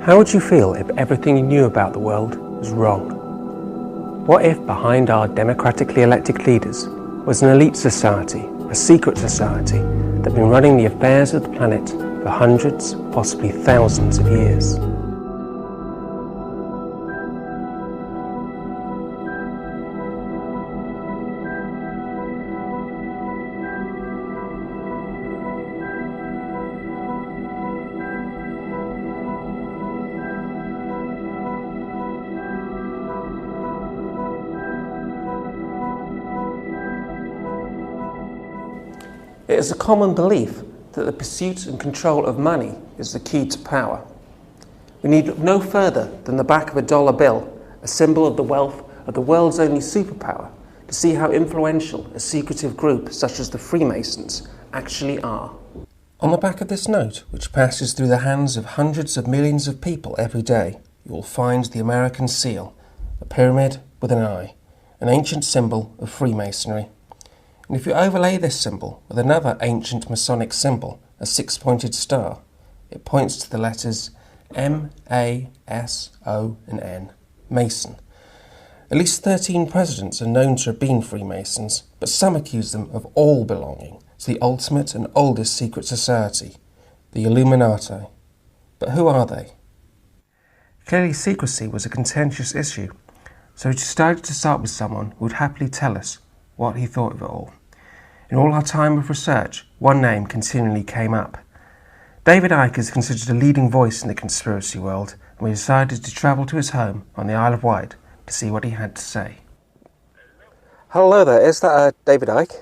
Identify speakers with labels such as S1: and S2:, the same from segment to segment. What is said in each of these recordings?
S1: How would you feel if everything you knew about the world was wrong? What if behind our democratically elected leaders was an elite society, a secret society that had been running the affairs of the planet for hundreds, possibly thousands of years? It is a common belief that the pursuit and control of money is the key to power. We need look no further than the back of a dollar bill, a symbol of the wealth of the world's only superpower, to see how influential a secretive group such as the Freemasons actually are. On the back of this note, which passes through the hands of hundreds of millions of people every day, you will find the American seal, a pyramid with an eye, an ancient symbol of Freemasonry. And if you overlay this symbol with another ancient Masonic symbol, a six-pointed star, it points to the letters M, A, S, O and N, Mason. At least 13 presidents are known to have been Freemasons, but some accuse them of all belonging to the ultimate and oldest secret society, the Illuminati. But who are they? Clearly secrecy was a contentious issue, so we decided to start with someone who would happily tell us what he thought of it all. In all our time of research, one name continually came up. David Ickee is considered a leading voice in the conspiracy world, and we decided to travel to his home on the Isle of Wight to see what he had to say. Hello there, is that David Ickee?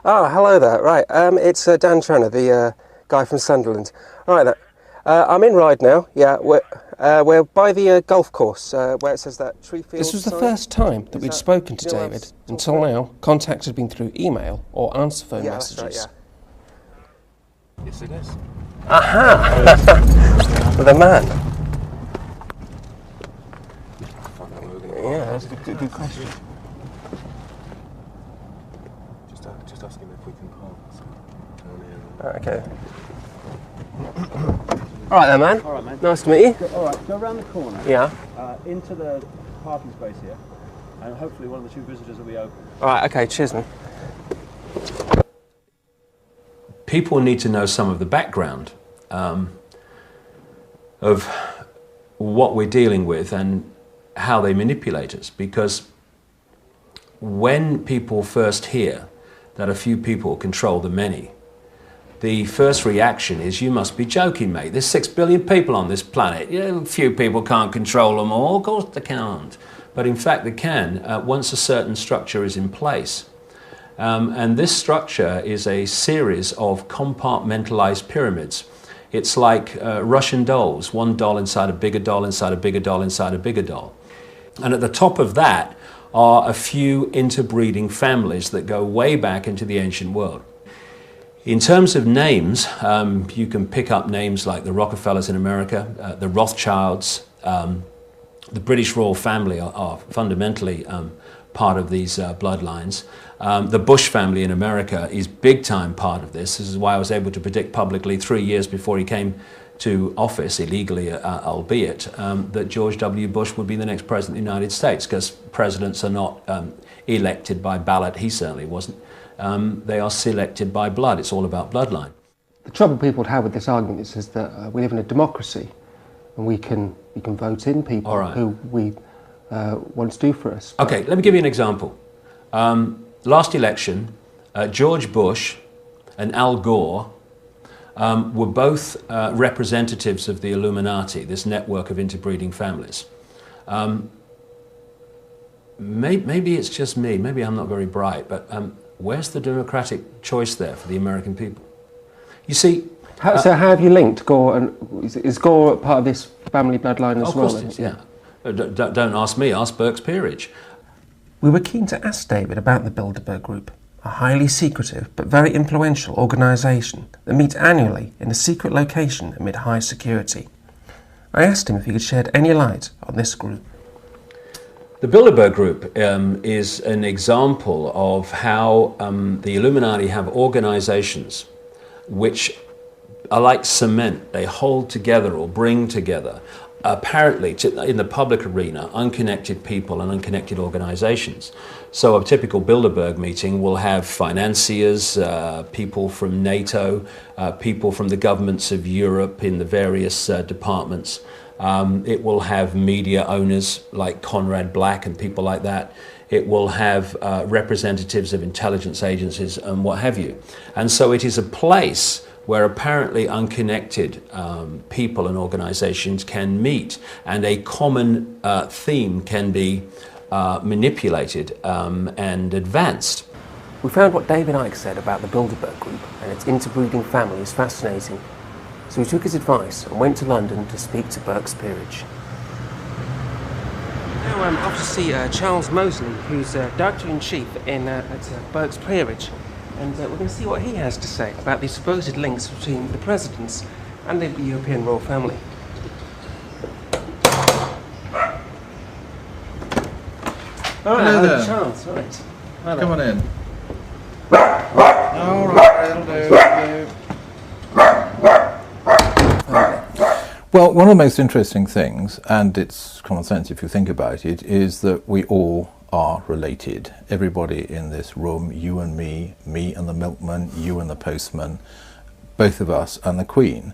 S1: Oh, hello there, right, it's Dan Tranter, the guy from Sunderland. Right there, I'm in Ryde now, yeah, we're by the golf course where it says that tree field. This was the first time that we'd spoken to David. Until now, contact had been through email or answer phone messages. That's right, yeah. Yes, it is. Aha! The man. Yeah, that's a good question.
S2: Just ask him if we can park.
S1: Okay. All right then, man.
S3: All right, man.
S1: Nice to meet you.
S3: All right, go around the corner.
S1: Yeah.
S3: Into the parking space here, and hopefully one of the two visitors will be open.
S1: All right. Okay. Cheers, man.
S2: People need to know some of the background of what we're dealing with and how they manipulate us, because when people first hear that a few people control the many, the first reaction is, you must be joking, mate. There's 6 billion people on this planet. A few people can't control them all. Of course they can't. But in fact they can, once a certain structure is in place. And this structure is a series of compartmentalized pyramids. It's like Russian dolls, one doll inside a bigger doll, inside a bigger doll, inside a bigger doll. And at the top of that are a few interbreeding families that go way back into the ancient world. In terms of names, you can pick up names like the Rockefellers in America, the Rothschilds, the British royal family are fundamentally part of these bloodlines. The Bush family in America is big time part of this. This is why I was able to predict publicly 3 years before he came to office, illegally albeit, that George W. Bush would be the next president of the United States, because presidents are not elected by ballot. He certainly wasn't. They are selected by blood. It's all about bloodline.
S1: The trouble people would have with this argument is that we live in a democracy, and we can vote in people who we want to do for us.
S2: Okay, let me give you an example. Last election, George Bush and Al Gore were both representatives of the Illuminati, this network of interbreeding families. Maybe it's just me, maybe I'm not very bright, but where's the democratic choice there for the American people? You see...
S1: So how have you linked Gore, and is Gore part of this family bloodline as well?
S2: Of course, yeah. Don't ask me, ask Burke's Peerage.
S1: We were keen to ask David about the Bilderberg Group, a highly secretive but very influential organisation that meets annually in a secret location amid high security. I asked him if he could shed any light on this group.
S2: The Bilderberg Group is an example of how the Illuminati have organizations which are like cement. They hold together or bring together, apparently, in the public arena, unconnected people and unconnected organizations. So a typical Bilderberg meeting will have financiers, people from NATO, people from the governments of Europe in the various departments. It will have media owners like Conrad Black and people like that. It will have representatives of intelligence agencies and what have you. And so it is a place where apparently unconnected people and organizations can meet, and a common theme can be manipulated and advanced.
S1: We found what David Icke said about the Bilderberg Group and its interbreeding family is fascinating. So we took his advice and went to London to speak to Burke's Peerage. Now I'm off to see Charles Moseley, who's Director-in-Chief at Burke's Peerage. And we're going to see what he has to say about the supposed links between the presidents and the European royal family. All right,
S4: hello there.
S1: Charles, right. Hello.
S4: Come on in. All right, that'll do. Well, one of the most interesting things, and it's common sense if you think about it, is that we all are related. Everybody in this room, you and me and the milkman, you and the postman, both of us and the Queen.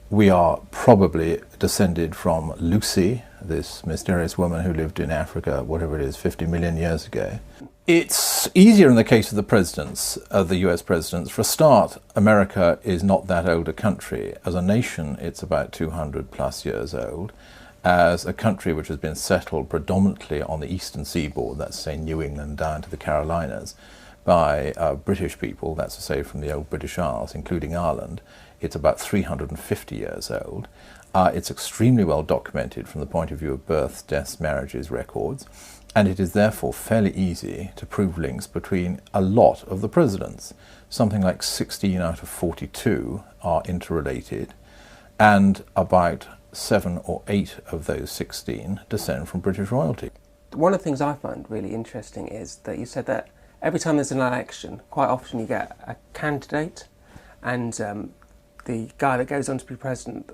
S4: We are probably descended from Lucy, this mysterious woman who lived in Africa, whatever it is, 50 million years ago. It's easier in the case of the presidents, of the US presidents. For a start, America is not that old a country. As a nation, it's about 200 plus years old. As a country which has been settled predominantly on the eastern seaboard, that's to say New England down to the Carolinas, by British people, that's to say from the old British Isles, including Ireland, it's about 350 years old. It's extremely well documented from the point of view of births, deaths, marriages, records, and it is therefore fairly easy to prove links between a lot of the presidents. Something like 16 out of 42 are interrelated, and about 7 or 8 of those 16 descend from British royalty.
S1: One of the things I find really interesting is that you said that every time there's an election, quite often you get a candidate, and the guy that goes on to be president,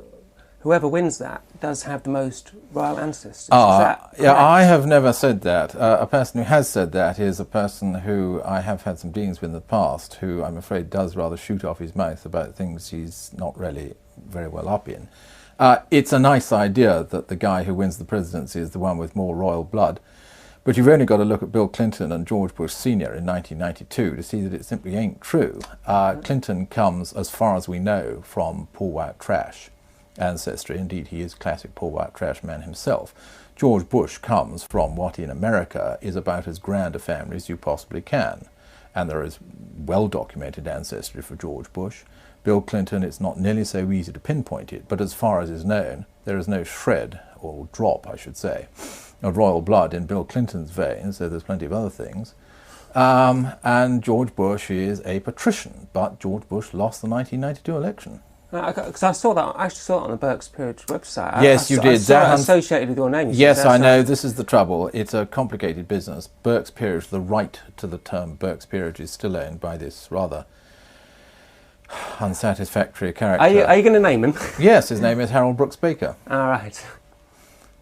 S1: whoever wins that, does have the most royal ancestors.
S4: Yeah, I have never said that. A person who has said that is a person who I have had some dealings with in the past, who I'm afraid does rather shoot off his mouth about things he's not really very well up in. It's a nice idea that the guy who wins the presidency is the one with more royal blood, but you've only got to look at Bill Clinton and George Bush Sr. in 1992 to see that it simply ain't true. Clinton comes, as far as we know, from poor white trash ancestry. Indeed, he is classic poor white trash man himself. George Bush comes from what in America is about as grand a family as you possibly can, and there is well-documented ancestry for George Bush. Bill Clinton, it's not nearly so easy to pinpoint it, but as far as is known, there is no shred, or drop, I should say, of royal blood in Bill Clinton's veins, though there's plenty of other things. And George Bush is a patrician, but George Bush lost the 1992 election.
S1: Because I actually saw it on the Burke's Peerage website.
S4: Yes, you did.
S1: I saw it associated with your name.
S4: Yes, I know. This is the trouble. It's a complicated business. Burke's Peerage, the right to the term Burke's Peerage, is still owned by this rather unsatisfactory character.
S1: Are you going to name him?
S4: Yes, his name is Harold Brooks Baker.
S1: All right.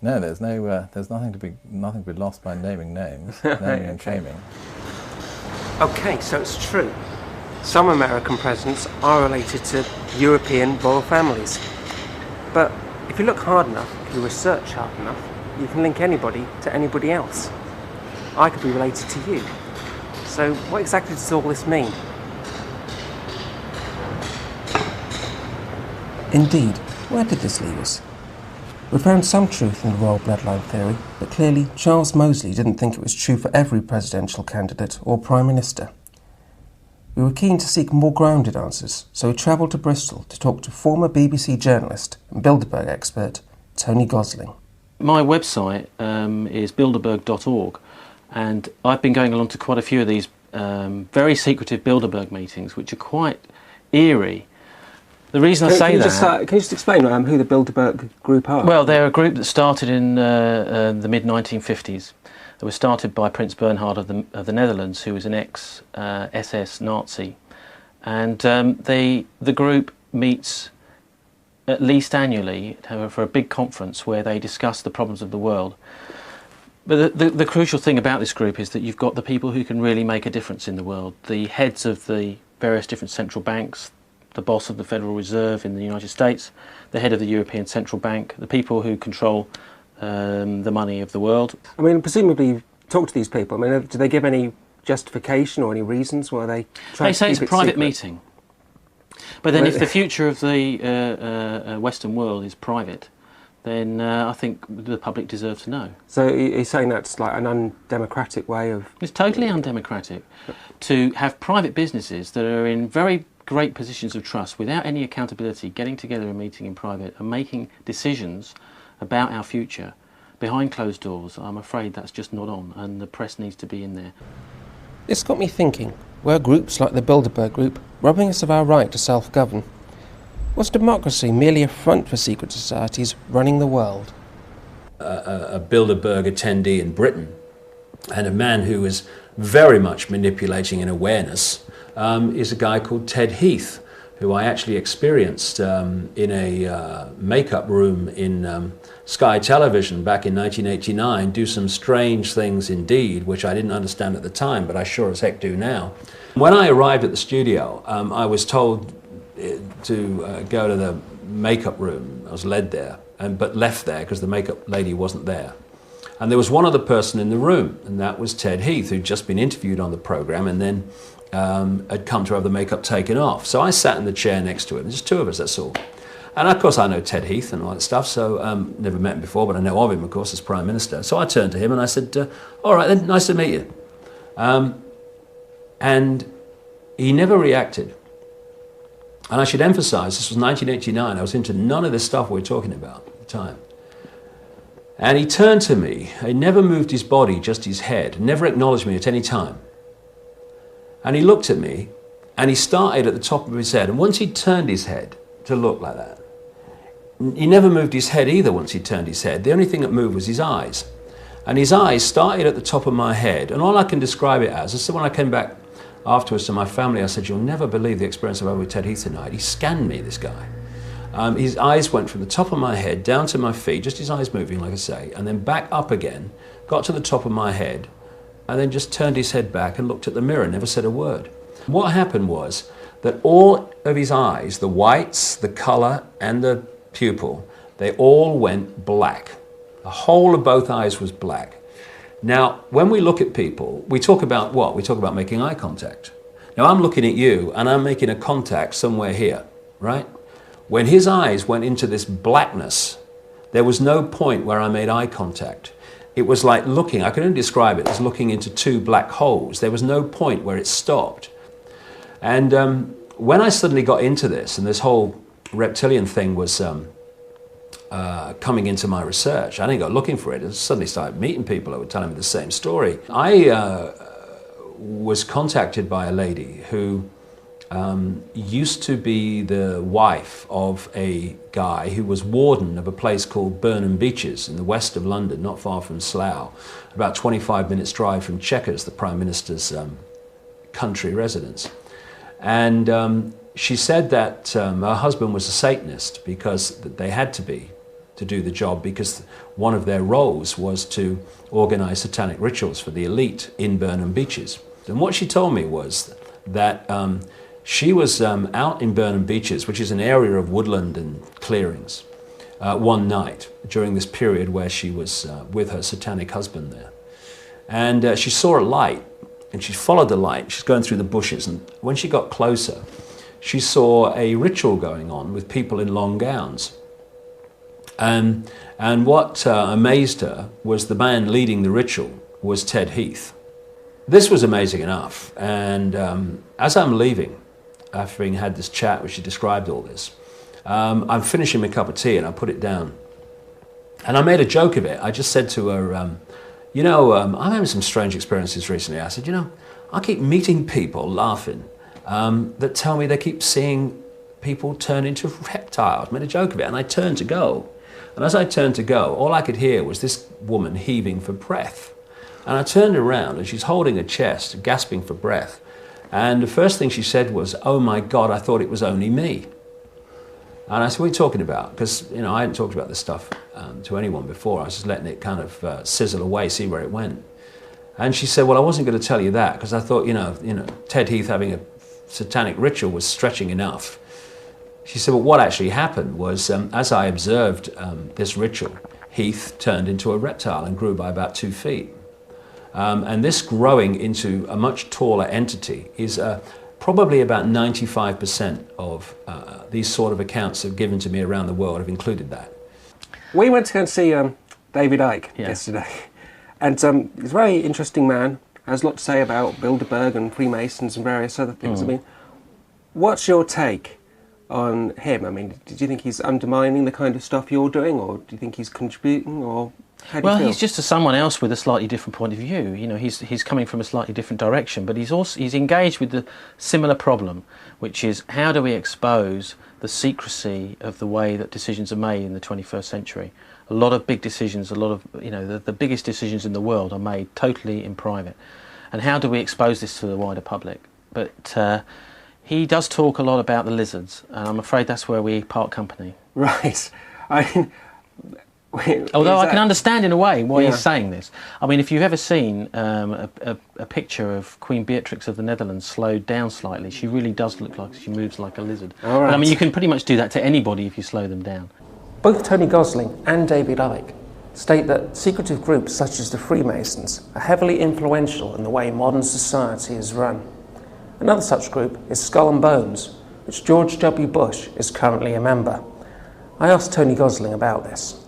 S4: No, there's nothing to be lost by naming names, naming and shaming.
S1: Okay, so it's true. Some American presidents are related to European royal families. But if you look hard enough, if you research hard enough, you can link anybody to anybody else. I could be related to you. So what exactly does all this mean? Indeed, where did this leave us? We found some truth in the royal bloodline theory, but clearly Charles Moseley didn't think it was true for every presidential candidate or prime minister. We were keen to seek more grounded answers, so we travelled to Bristol to talk to former BBC journalist and Bilderberg expert Tony Gosling.
S5: My website is bilderberg.org, and I've been going along to quite a few of these very secretive Bilderberg meetings, which are quite eerie. The reason I say that...
S1: Can you just explain who the Bilderberg group are?
S5: Well, they're a group that started in the mid-1950s. They were started by Prince Bernhard of the Netherlands, who was an ex-SS Nazi. And the group meets at least annually for a big conference where they discuss the problems of the world. But the crucial thing about this group is that you've got the people who can really make a difference in the world, the heads of the various different central banks, the boss of the Federal Reserve in the United States, the head of the European Central Bank, the people who control the money of the world.
S1: I mean, presumably you've talked to these people. I mean, do they give any justification or any reasons why they try to
S5: say
S1: keep
S5: it's a
S1: it
S5: private
S1: secret?
S5: meeting. But then if the future of the Western world is private, then I think the public deserve to know.
S1: So you're saying that's like an undemocratic way of...
S5: It's totally undemocratic to have private businesses that are in very great positions of trust without any accountability getting together and meeting in private and making decisions about our future behind closed doors. I'm afraid that's just not on, and the press needs to be in there.
S1: This got me thinking, were groups like the Bilderberg Group robbing us of our right to self-govern? Was democracy merely a front for secret societies running the world?
S2: A Bilderberg attendee in Britain, and a man who is very much manipulating in awareness, is a guy called Ted Heath, who I actually experienced in a makeup room in Sky Television back in 1989, do some strange things indeed, which I didn't understand at the time, but I sure as heck do now. When I arrived at the studio, I was told to go to the makeup room. I was led there, but left there because the makeup lady wasn't there. And there was one other person in the room, and that was Ted Heath, who'd just been interviewed on the program and then had come to have the makeup taken off. So I sat in the chair next to him, just two of us, that's all. And of course I know Ted Heath and all that stuff, so never met him before, but I know of him, of course, as Prime Minister. So I turned to him and I said, all right then, nice to meet you. And he never reacted. And I should emphasise, this was 1989, I was into none of this stuff we were talking about at the time. And he turned to me, he never moved his body, just his head, never acknowledged me at any time. And he looked at me, and he started at the top of his head, and once he turned his head to look like that, he never moved his head either once he turned his head. The only thing that moved was his eyes. And his eyes started at the top of my head, and all I can describe it as, I said when I came back afterwards to my family, I said, you'll never believe the experience I've had with Ted Heath tonight. He scanned me, this guy. His eyes went from the top of my head down to my feet, just his eyes moving, like I say, and then back up again, got to the top of my head, and then just turned his head back and looked at the mirror, never said a word. What happened was that all of his eyes, the whites, the colour, and the pupil, they all went black. The whole of both eyes was black. Now, when we look at people, we talk about what? We talk about making eye contact. Now, I'm looking at you, and I'm making a contact somewhere here, right? When his eyes went into this blackness, there was no point where I made eye contact. It was like looking, I can only describe it as looking into two black holes. There was no point where it stopped. And when I suddenly got into this, and this whole reptilian thing was coming into my research, I didn't go looking for it. I suddenly started meeting people who were telling me the same story. I was contacted by a lady who used to be the wife of a guy who was warden of a place called Burnham Beeches in the west of London, not far from Slough, about 25 minutes drive from Chequers, the Prime Minister's country residence. And she said that her husband was a Satanist because they had to be to do the job, because one of their roles was to organise satanic rituals for the elite in Burnham Beeches. And what she told me was that she was out in Burnham Beeches, which is an area of woodland and clearings, one night during this period where she was with her satanic husband there. And she saw a light, and she followed the light. She's going through the bushes, and when she got closer, she saw a ritual going on with people in long gowns. And what amazed her was the man leading the ritual was Ted Heath. This was amazing enough, and as I'm leaving, after having had this chat where she described all this, I'm finishing my cup of tea and I put it down. And I made a joke of it. I just said to her, I'm having some strange experiences recently. I said, I keep meeting people laughing that tell me they keep seeing people turn into reptiles. I made a joke of it, and I turned to go. And as I turned to go, all I could hear was this woman heaving for breath. And I turned around, and she's holding her chest, gasping for breath. And the first thing she said was, "Oh my God, I thought it was only me." And I said, what are you talking about? Because, I hadn't talked about this stuff to anyone before. I was just letting it kind of sizzle away, see where it went. And she said, well, I wasn't going to tell you that because I thought, Ted Heath having a satanic ritual was stretching enough. She said, well, what actually happened was, as I observed this ritual, Heath turned into a reptile and grew by about 2 feet. And this growing into a much taller entity is probably about 95% of these sort of accounts that have given to me around the world have included that.
S1: We went to go and see David Icke yesterday, and he's a very interesting man, has a lot to say about Bilderberg and Freemasons and various other things. I mean, what's your take on him? I mean, do you think he's undermining the kind of stuff you're doing, or do you think he's contributing, or how do you feel?
S5: He's just someone else with a slightly different point of view. He's coming from a slightly different direction, but he's engaged with the similar problem, which is how do we expose the secrecy of the way that decisions are made in the 21st century. A lot of big decisions, a lot of the biggest decisions in the world are made totally in private, and how do we expose this to the wider public? But he does talk a lot about the lizards, and I'm afraid that's where we part company.
S1: Right. I mean,
S5: although I can understand in a way why he's saying this. I mean, if you've ever seen a picture of Queen Beatrix of the Netherlands slowed down slightly, she really does look like she moves like a lizard.
S1: All right.
S5: But I mean, you can pretty much do that to anybody if you slow them down.
S1: Both Tony Gosling and David Icke state that secretive groups such as the Freemasons are heavily influential in the way modern society is run. Another such group is Skull and Bones, which George W. Bush is currently a member. I asked Tony Gosling about this.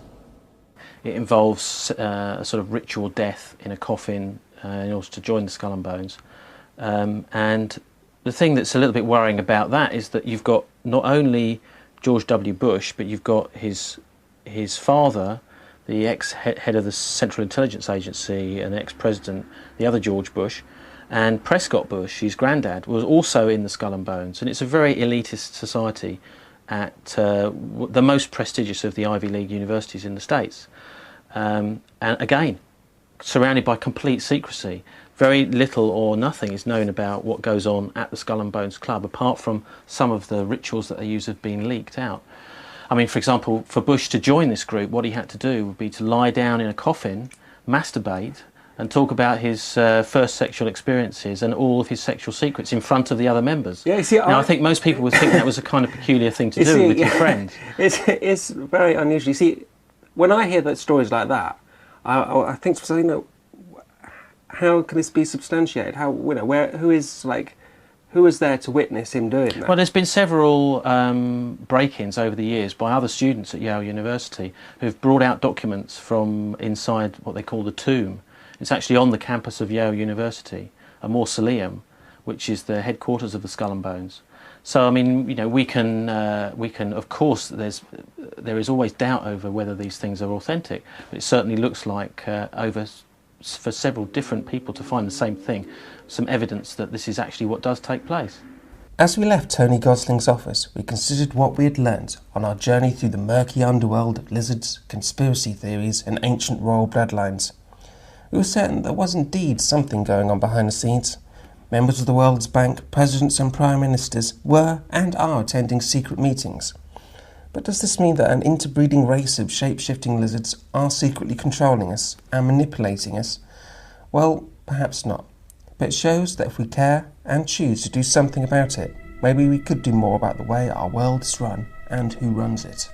S5: It involves a sort of ritual death in a coffin in order to join the Skull and Bones. And the thing that's a little bit worrying about that is that you've got not only George W. Bush, but you've got his father, the ex-head of the Central Intelligence Agency and ex-president, the other George Bush, and Prescott Bush, his granddad, was also in the Skull and Bones. And it's a very elitist society at the most prestigious of the Ivy League universities in the States. And again, surrounded by complete secrecy. Very little or nothing is known about what goes on at the Skull and Bones Club, apart from some of the rituals that they use have been leaked out. I mean, for example, for Bush to join this group, what he had to do would be to lie down in a coffin, masturbate, and talk about his first sexual experiences and all of his sexual secrets in front of the other members.
S1: Yeah, you see,
S5: now, I think most people would think that was a kind of peculiar thing to do with your friends.
S1: It's very unusual. You see, when I hear that stories like that, I think, how can this be substantiated? Who is there to witness him doing that?
S5: Well, there's been several break-ins over the years by other students at Yale University who've brought out documents from inside what they call the tomb. It's actually on the campus of Yale University, a mausoleum, which is the headquarters of the Skull and Bones. So, I mean, we can, of course, there is always doubt over whether these things are authentic, but it certainly looks like for several different people to find the same thing, some evidence that this is actually what does take place.
S1: As we left Tony Gosling's office, we considered what we had learnt on our journey through the murky underworld of lizards, conspiracy theories and ancient royal bloodlines. We were certain there was indeed something going on behind the scenes. Members of the World Bank, presidents and prime ministers were and are attending secret meetings. But does this mean that an interbreeding race of shape-shifting lizards are secretly controlling us and manipulating us? Well, perhaps not. But it shows that if we care and choose to do something about it, maybe we could do more about the way our world is run and who runs it.